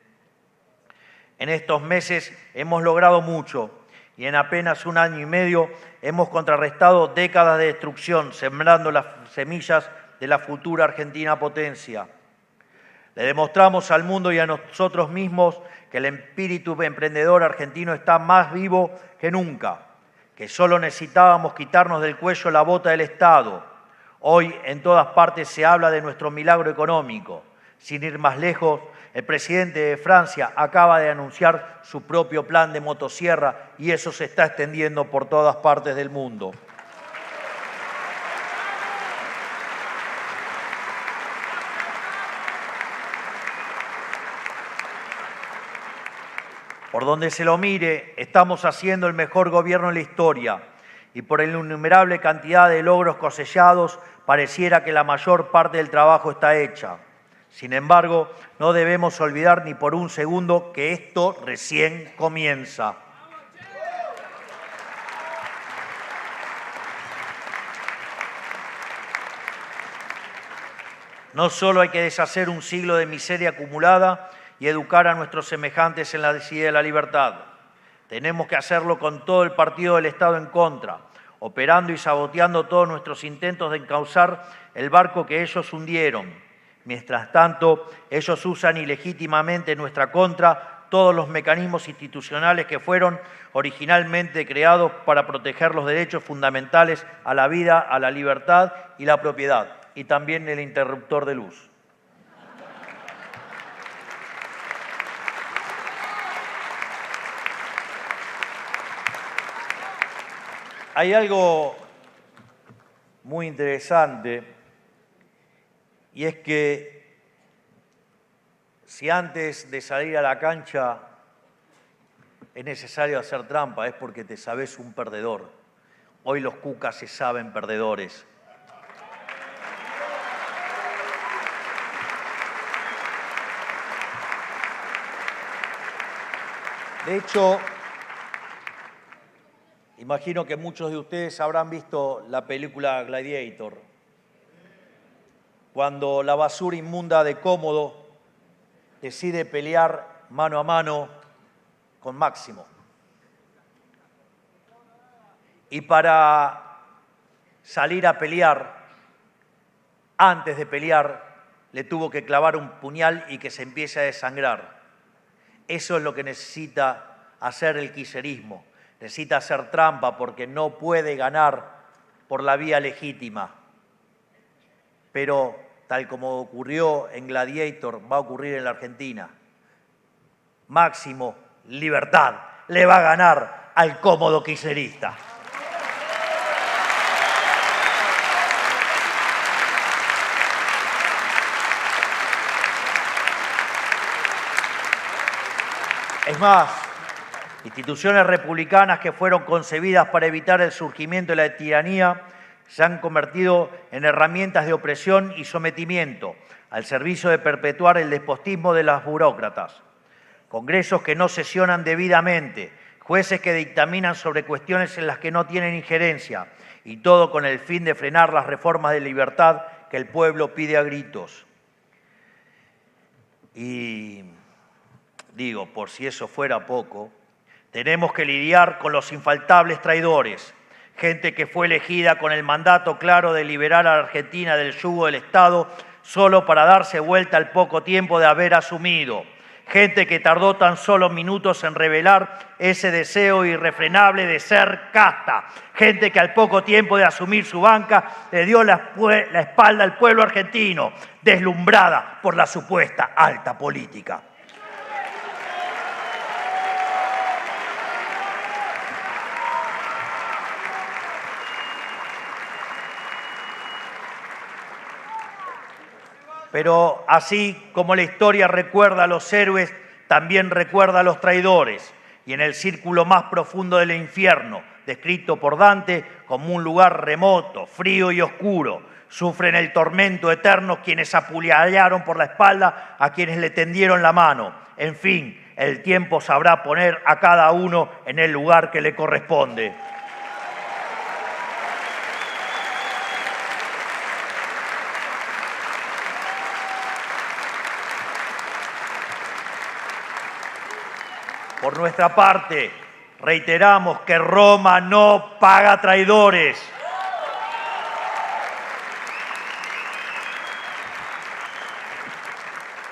En estos meses hemos logrado mucho y en apenas 1 año y medio hemos contrarrestado décadas de destrucción, sembrando las semillas de la futura Argentina potencia. Le demostramos al mundo y a nosotros mismos que el espíritu emprendedor argentino está más vivo que nunca, que solo necesitábamos quitarnos del cuello la bota del Estado. Hoy en todas partes se habla de nuestro milagro económico. Sin ir más lejos, el presidente de Francia acaba de anunciar su propio plan de motosierra y eso se está extendiendo por todas partes del mundo. Por donde se lo mire, estamos haciendo el mejor gobierno en la historia y por la innumerable cantidad de logros cosechados, pareciera que la mayor parte del trabajo está hecha. Sin embargo, no debemos olvidar ni por un segundo que esto recién comienza. No solo hay que deshacer un siglo de miseria acumulada y educar a nuestros semejantes en la idea de la libertad. Tenemos que hacerlo con todo el partido del Estado en contra, operando y saboteando todos nuestros intentos de encauzar el barco que ellos hundieron. Mientras tanto, ellos usan ilegítimamente en nuestra contra todos los mecanismos institucionales que fueron originalmente creados para proteger los derechos fundamentales a la vida, a la libertad y la propiedad, y también el interruptor de luz. Hay algo muy interesante. Y es que si antes de salir a la cancha es necesario hacer trampa, es porque te sabes un perdedor. Hoy los cucas se saben perdedores. De hecho, imagino que muchos de ustedes habrán visto la película Gladiator. Cuando la basura inmunda de Cómodo decide pelear mano a mano con Máximo. Y para salir a pelear, antes de pelear, le tuvo que clavar un puñal y que se empiece a desangrar. Eso es lo que necesita hacer el kirchnerismo. Necesita hacer trampa porque no puede ganar por la vía legítima. Pero tal como ocurrió en Gladiator, va a ocurrir en la Argentina. Máximo, libertad, le va a ganar al cómodo kirchnerista. Es más, instituciones republicanas que fueron concebidas para evitar el surgimiento de la tiranía se han convertido en herramientas de opresión y sometimiento al servicio de perpetuar el despotismo de los burócratas. Congresos que no sesionan debidamente, jueces que dictaminan sobre cuestiones en las que no tienen injerencia, y todo con el fin de frenar las reformas de libertad que el pueblo pide a gritos. Y digo, por si eso fuera poco, tenemos que lidiar con los infaltables traidores, gente que fue elegida con el mandato claro de liberar a la Argentina del yugo del Estado solo para darse vuelta al poco tiempo de haber asumido. Gente que tardó tan solo minutos en revelar ese deseo irrefrenable de ser casta. Gente que al poco tiempo de asumir su banca le dio la espalda al pueblo argentino, deslumbrada por la supuesta alta política. Pero así como la historia recuerda a los héroes, también recuerda a los traidores. Y en el círculo más profundo del infierno, descrito por Dante como un lugar remoto, frío y oscuro, sufren el tormento eterno quienes apuñalaron por la espalda a quienes le tendieron la mano. En fin, el tiempo sabrá poner a cada uno en el lugar que le corresponde. Por nuestra parte, reiteramos que Roma no paga traidores.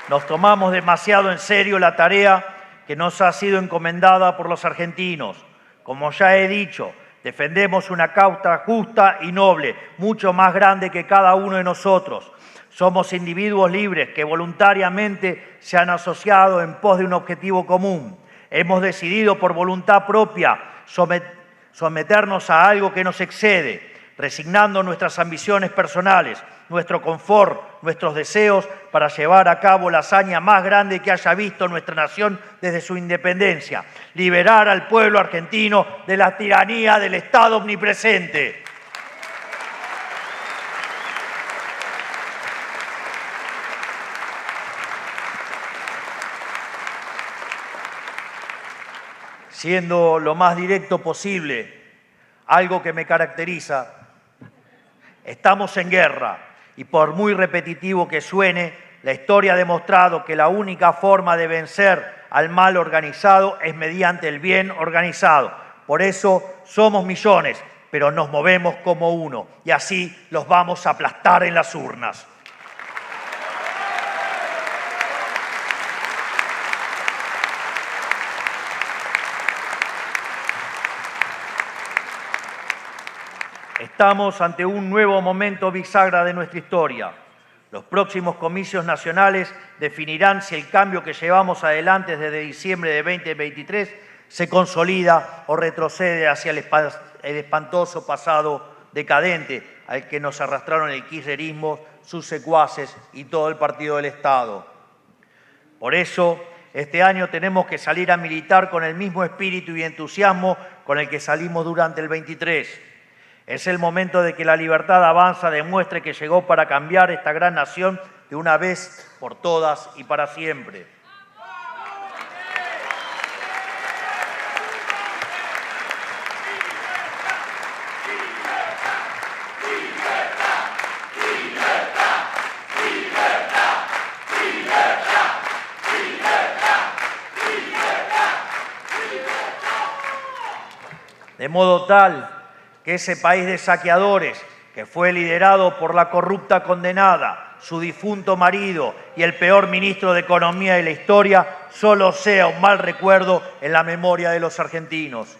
Nos tomamos demasiado en serio la tarea que nos ha sido encomendada por los argentinos. Como ya he dicho, defendemos una causa justa y noble, mucho más grande que cada uno de nosotros. Somos individuos libres que voluntariamente se han asociado en pos de un objetivo común. Hemos decidido por voluntad propia someternos a algo que nos excede, resignando nuestras ambiciones personales, nuestro confort, nuestros deseos para llevar a cabo la hazaña más grande que haya visto nuestra nación desde su independencia: liberar al pueblo argentino de la tiranía del Estado omnipresente. Siendo lo más directo posible, algo que me caracteriza, estamos en guerra y por muy repetitivo que suene, la historia ha demostrado que la única forma de vencer al mal organizado es mediante el bien organizado. Por eso somos millones, pero nos movemos como uno y así los vamos a aplastar en las urnas. Estamos ante un nuevo momento bisagra de nuestra historia. Los próximos comicios nacionales definirán si el cambio que llevamos adelante desde diciembre de 2023 se consolida o retrocede hacia el espantoso pasado decadente al que nos arrastraron el kirchnerismo, sus secuaces y todo el Partido del Estado. Por eso, este año tenemos que salir a militar con el mismo espíritu y entusiasmo con el que salimos durante el 23. Es el momento de que la libertad avanza demuestre que llegó para cambiar esta gran nación de una vez por todas y para siempre. De modo tal que ese país de saqueadores, que fue liderado por la corrupta condenada, su difunto marido y el peor ministro de Economía de la historia, solo sea un mal recuerdo en la memoria de los argentinos.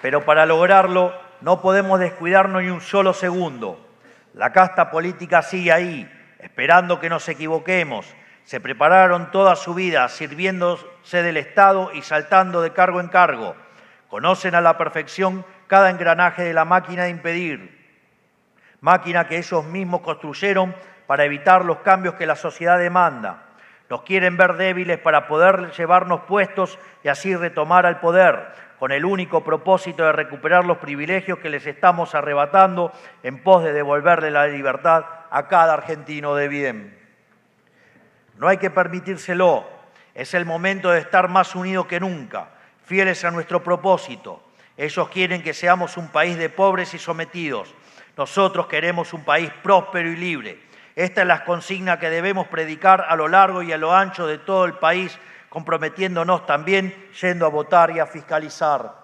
Pero para lograrlo no podemos descuidarnos ni un solo segundo. La casta política sigue ahí, esperando que nos equivoquemos. Se prepararon toda su vida sirviéndose del Estado y saltando de cargo en cargo. Conocen a la perfección cada engranaje de la máquina de impedir. máquina que ellos mismos construyeron para evitar los cambios que la sociedad demanda. Nos quieren ver débiles para poder llevarnos puestos y así retomar al poder, con el único propósito de recuperar los privilegios que les estamos arrebatando en pos de devolverle la libertad a cada argentino de bien. No hay que permitírselo. Es el momento de estar más unidos que nunca, fieles a nuestro propósito. Ellos quieren que seamos un país de pobres y sometidos. Nosotros queremos un país próspero y libre. Esta es la consigna que debemos predicar a lo largo y a lo ancho de todo el país, comprometiéndonos también yendo a votar y a fiscalizar.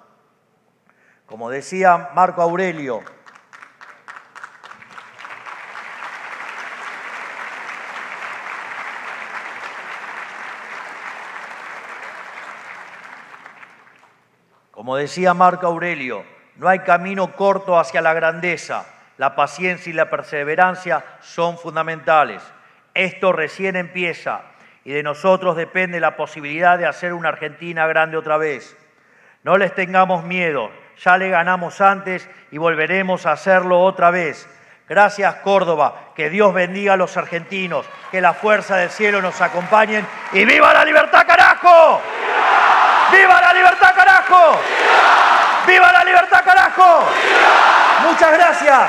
Como decía Marco Aurelio, no hay camino corto hacia la grandeza. La paciencia y la perseverancia son fundamentales. Esto recién empieza y de nosotros depende la posibilidad de hacer una Argentina grande otra vez. No les tengamos miedo, ya le ganamos antes y volveremos a hacerlo otra vez. Gracias, Córdoba, que Dios bendiga a los argentinos, que la fuerza del cielo nos acompañen y ¡viva la libertad, carajo! ¡Viva la libertad, carajo! ¡Viva la libertad, carajo! ¡Viva! Muchas gracias.